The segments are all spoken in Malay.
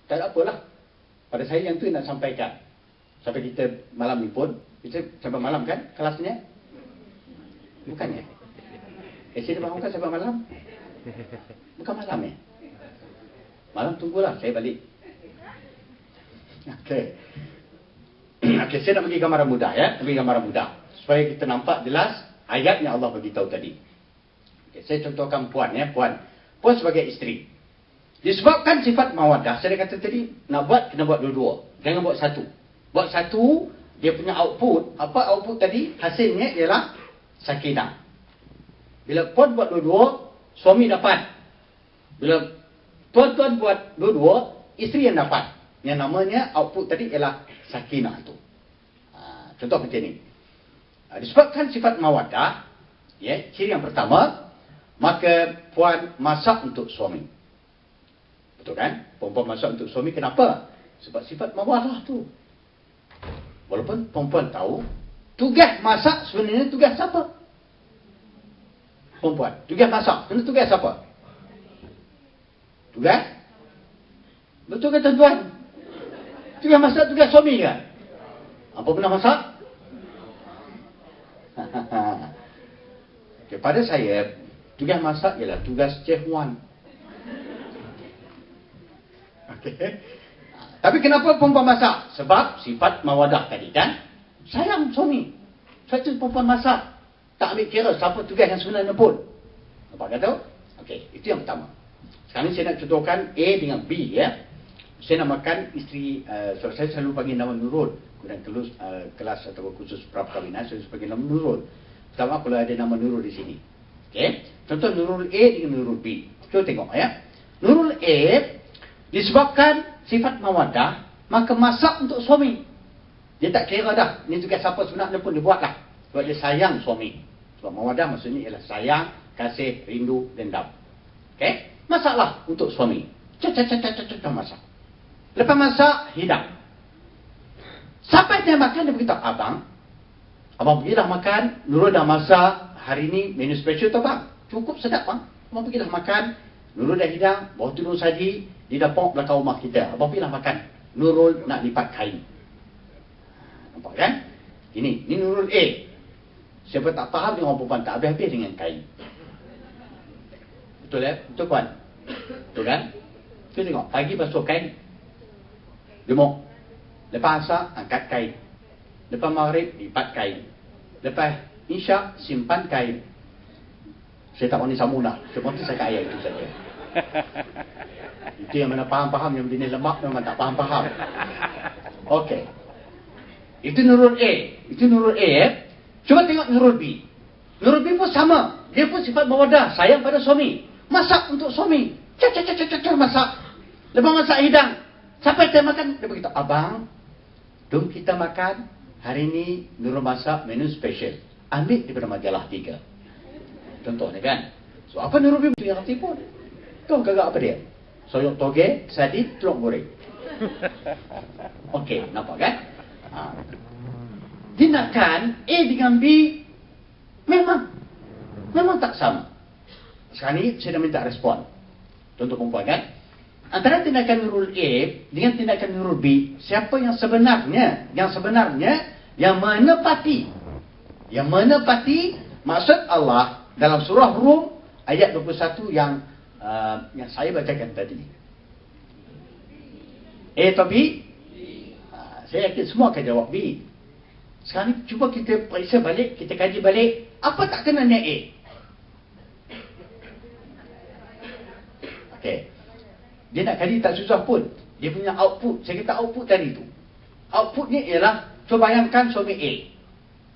Tak ada apalah. Pada saya yang tu nak sampaikan. Sampai kita malam ni pun, kita sampai malam kan kelasnya? Bukannya? Saya bangunkan sampai malam? Bukan malam ya? Malam tunggulah, saya balik. Okey. Okey, saya nak bagi gambaran mudah ya. Bagi gambaran mudah. Supaya kita nampak jelas ayat yang Allah beritahu tadi. Okay, saya contohkan puan ya, puan. Puan sebagai isteri. Disebabkan sifat mawaddah, saya kata tadi, nak buat, kena buat dua-dua. Jangan buat satu. Buat satu, dia punya output. Apa output tadi? Hasilnya ialah sakinah. Bila puan buat dua-dua, suami dapat. Bila tuan-tuan buat dua-dua, isteri yang dapat. Yang namanya output tadi ialah sakinah tu. Contoh macam ni. Disebabkan sifat mawaddah, ya, ciri yang pertama, maka puan masak untuk suami. Betul kan? Perempuan masak untuk suami, kenapa? Sebab sifat mawaddah tu. Walaupun perempuan tahu, tugas masak sebenarnya tugas siapa? Perempuan. Tugas masak, sebenarnya tugas siapa? Tugas? Betul ke tuan-tuan? Tugas masak tugas suami kan? Apa pernah masak? Kepada saya, tugas masak ialah tugas Chef Wan. Okay. Tapi kenapa perempuan masak? Sebab sifat mawadah tadi kan? Sayang suami. Satu perempuan masak. Tak ambil kira siapa tugas yang sebenarnya pun. Nampak kata? Okey, itu yang pertama. Sekarang saya nak contohkan A dengan B ya. Saya namakan isteri, saya selalu panggil nama Nurul. Kemudian kelas atau khusus pra-perkahwinan, saya panggil nama Nurul. Pertama kalau ada nama Nurul di sini. Okey. Contoh Nurul A dengan Nurul B. Cuba tengok ya. Nurul A disebabkan sifat mawaddah, maka masak untuk suami. Dia tak kira dah, ni tugas siapa sebenarnya pun dia buatlah. Sebab dia sayang suami. Sebab mawaddah maksudnya ialah sayang, kasih, rindu, dendam. Okey? Masaklah untuk suami. Masak. Lepas masak, hidang. Sampai dia makan, dia beritahu, abang pergilah makan, Nurul dah masak, hari ni menu special tu bang. Cukup sedap bang. Abang pergilah makan, Nurul dah hidang, bawa turun saji, di dapur belakang rumah kita. Abang pergilah makan. Nurul nak lipat kain. Nampak kan? Ini Nurul A. Siapa tak faham dengan orang perempuan, tak habis-habis dengan kain. Betul ya? Betul puan? Betul kan? Kita tengok, pagi basuh kain, gemuk. Lepas asar, angkat kain. Lepas maghrib, lipat kain. Lepas isyak, simpan kain. Saya tak mahu ni sambung dah. Seperti saya kat ayat itu saja. Itu yang mana faham-faham, yang jenis lemak memang tak faham-faham. Okey. Itu Nurul A. Itu Nurul A ya. Cuba tengok Nurul B. Nurul B pun sama. Dia pun sifat mawaddah, sayang pada suami. Masak untuk suami. Masak. Lepas masak hidang. Sampai dia makan, dia beritahu, abang, jom kita makan. Hari ni Nurul masak menu special. Ambil daripada majalah 3. Contohnya kan. So apa Nurul B yang hati pun? Kau kagak apa dia? Soyok toge, sadi, telur goreng. Okey, nampak kan? Tindakan A dengan B memang tak sama. Sekarang ni saya dah minta respon. Contoh perempuan kan? Antara tindakan Nurul A dengan tindakan Nurul B, siapa yang sebenarnya yang menepati maksud Allah dalam surah Rum ayat 21 yang saya bacakan tadi. A atau B? Saya yakin semua akan jawab B. Sekarang ni cuba kita periksa balik, kita kaji balik, apa tak kenanya A? Okey. Dia nak kaji tak susah pun. Dia punya output, saya kata output tadi tu. Outputnya ialah, cuba bayangkan suami A.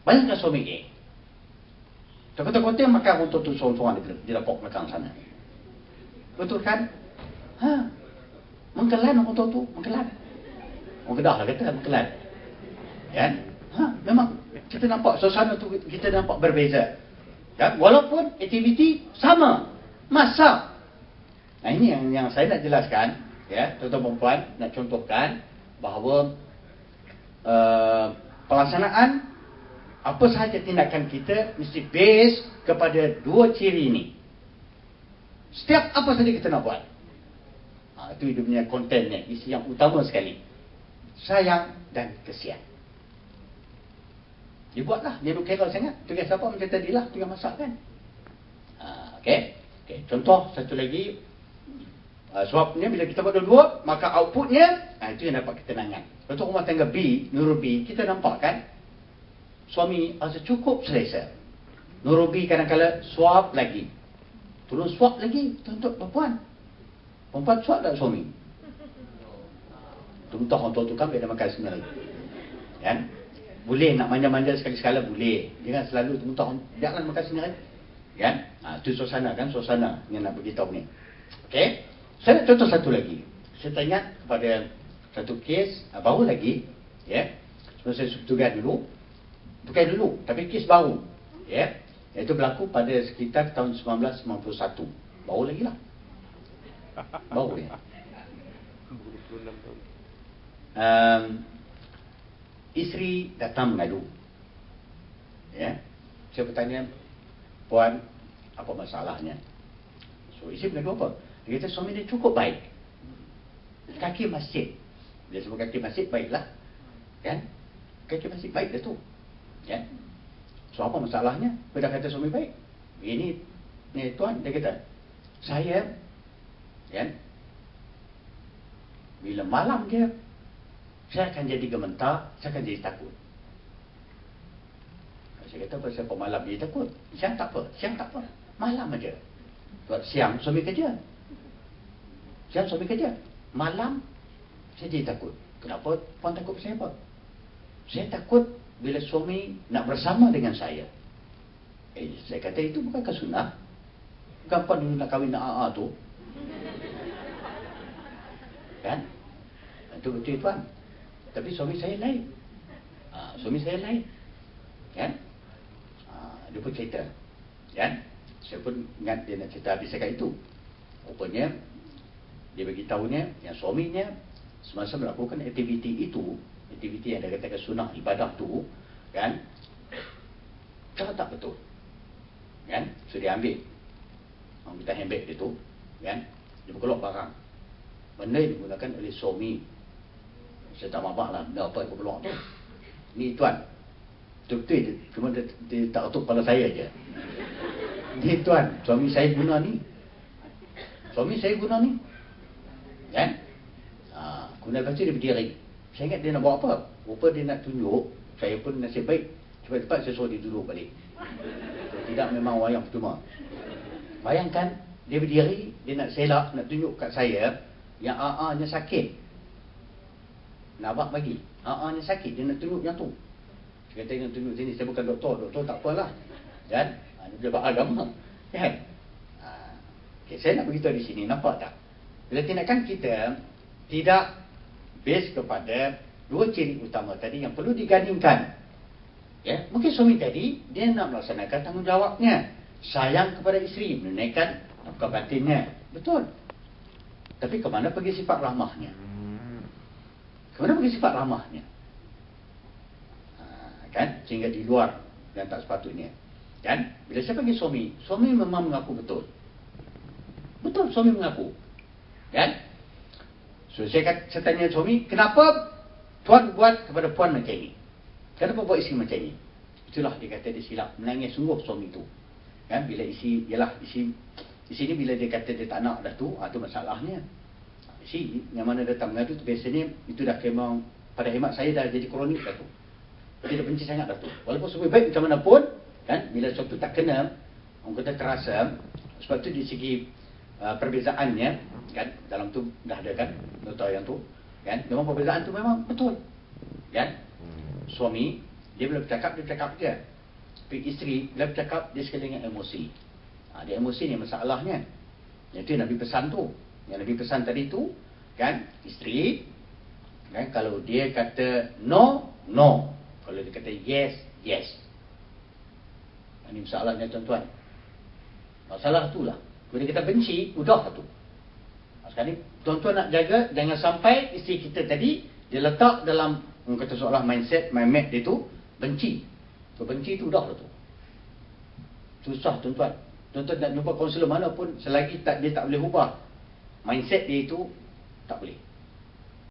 Bayangkan suami A. Kota-kota yang makan untuk tu seorang-seorang di dapur belakang sana. Betul kan? Mengkelan orang tua tu, mengkelan. Orang Kedah lah kata, mengkelan. Kan? Memang kita nampak suasana tu, kita nampak berbeza. Kan? Walaupun aktiviti sama. Masak. Nah ini yang saya nak jelaskan. Ya, tuan-tuan perempuan, nak contohkan bahawa pelaksanaan apa sahaja tindakan kita mesti base kepada dua ciri ini. Setiap apa saja kita nak buat. Itu dia punya kontennya, isi yang utama sekali. Sayang dan kesian. Dia buatlah, dia duk kira sangat. Tugas apa macam tadi lah, tugas masak kan. Okey. Contoh satu lagi. Sebabnya bila kita buat dua-dua, maka outputnya, itu yang dapat ketenangan. Untuk rumah tangga B, Nurul B, kita nampak kan, suami rasa cukup selesa. Nurul B kadang-kadang suap lagi. Turun suap lagi untuk perempuan. Perempuan suap tak suami? Tuntah orang tua tu kan biar dia makan sendiri. Kan? Boleh nak manja-manja sekali-sekala boleh. Jangan selalu tuntah, jangan makan sendiri. Kan? Itu suasana kan, suasana yang nak beritahu ni. Okey. Saya nak contoh satu lagi. Saya teringat kepada satu kes baru lagi, ya. Sebelum saya bertugas dulu. Bukan dulu, tapi kes baru. Ya. Iaitu berlaku pada sekitar tahun 1991. Baru lagi lah. Baru ya. Isteri datang mengadu. Ya. Saya bertanya, puan, apa masalahnya? So, isteri mengadu apa? Dia kata suami dia cukup baik. Kaki masjid. Dia sebut kaki masjid, baiklah. Kan? Kaki masjid baik dah tu. Kan? So, apa masalahnya? Dia dah kata suami baik. Ini tuan, dia kata, saya, kan? Bila malam dia, saya akan jadi gementar, saya akan jadi takut. Saya kata, apa malam dia takut? Siang tak apa, siang tak apa. Malam aja. Siang suami kerja. Siang suami kerja. Malam, saya jadi takut. Kenapa puan takut saya apa? Saya takut bila suami nak bersama dengan saya. Saya kata itu bukankah sunnah? Bukan puan dulu nak kahwin nak AA tu? Kan? Itu betul tuan. Tapi suami saya lain. Suami saya lain. Kan? Dia pun cerita. Kan? Saya pun ingat dia nak cerita habis cakap itu. Rupanya dia beritahunya yang suaminya semasa melakukan aktiviti itu, aktiviti yang dia katakan sunnah ibadah tu, kan, cara tak betul. Kan? So dia ambil orang kita handbag dia tu, kan, dia berkelok barang. Benda yang digunakan oleh suami. Saya tak mamak lah benda apa yang berkelok tu. Ni tuan, betul-betul cuma dia tak ketuk kepala saya je. Ni tuan, suami saya guna ni. Suami saya guna ni. Kan? Kemudian lepas tu dia berdiri. Saya ingat dia nak buat apa? Rupa dia nak tunjuk. Saya pun nasib baik. Cepat-cepat saya suruh dia duduk balik. Tidak memang wayang percuma. Bayangkan, dia berdiri, dia nak selak, nak tunjuk kat saya yang AA-nya sakit. Nak abang bagi. AA-nya sakit, dia nak tunjuk yang tu. Saya kata yang tunjuk sini, saya bukan doktor tak apalah. Kan? Dia buat agama. Kan? Okay, saya nak beritahu di sini, nampak tak? Bila tindakan kita tidak base kepada dua ciri utama tadi yang perlu digandingkan. Ya, mungkin suami tadi dia nak melaksanakan tanggungjawabnya, sayang kepada isteri, menunaikan nafkah batinnya. Betul. Tapi kemana pergi sifat rahmahnya? Kemana pergi sifat rahmahnya? Kan? Sehingga di luar yang tak sepatutnya. Kan? Bila saya panggil suami memang mengaku betul. Betul, suami mengaku. Kan? So saya tanya suami, kenapa tuan buat kepada puan macam ini? Kenapa buat isteri macam ini? Itulah dia kata dia silap. Menangis sungguh suami tu. Kan? Bila isi ni bila dia kata dia tak nak dah tu, itu masalahnya. Isi yang mana datang mengadu tu biasanya itu dah memang pada hemat saya dah jadi kronik dah tu. Dia dah benci sangat dah tu. Walaupun suami baik macam mana pun, kan? Bila sesuatu tak kena, orang kata terasa. Sebab tu di segi perbezaannya, kan, dalam tu dah ada kan, nota yang tu, kan, memang perbezaan tu memang betul, kan. Suami dia bila bercakap dia bercakap je, tapi isteri bila bercakap dia sekali dengan emosi. Dia emosi ni masalahnya. Itu yang Nabi pesan tu, yang Nabi pesan tadi tu, kan, isteri, kan, kalau dia kata no, no, kalau dia kata yes, yes. Ini masalahnya tuan-tuan. Masalah tu lah. Bila kita benci, udah tu. Sekarang ni, tuan-tuan nak jaga, jangan sampai isteri kita tadi, dia letak dalam, kata seolah mindset, mindmap dia tu, benci. So, benci tu udah tu. Susah tuan-tuan. Tuan-tuan nak jumpa kaunselor mana pun, selagi dia tak boleh ubah mindset dia itu, Tak boleh.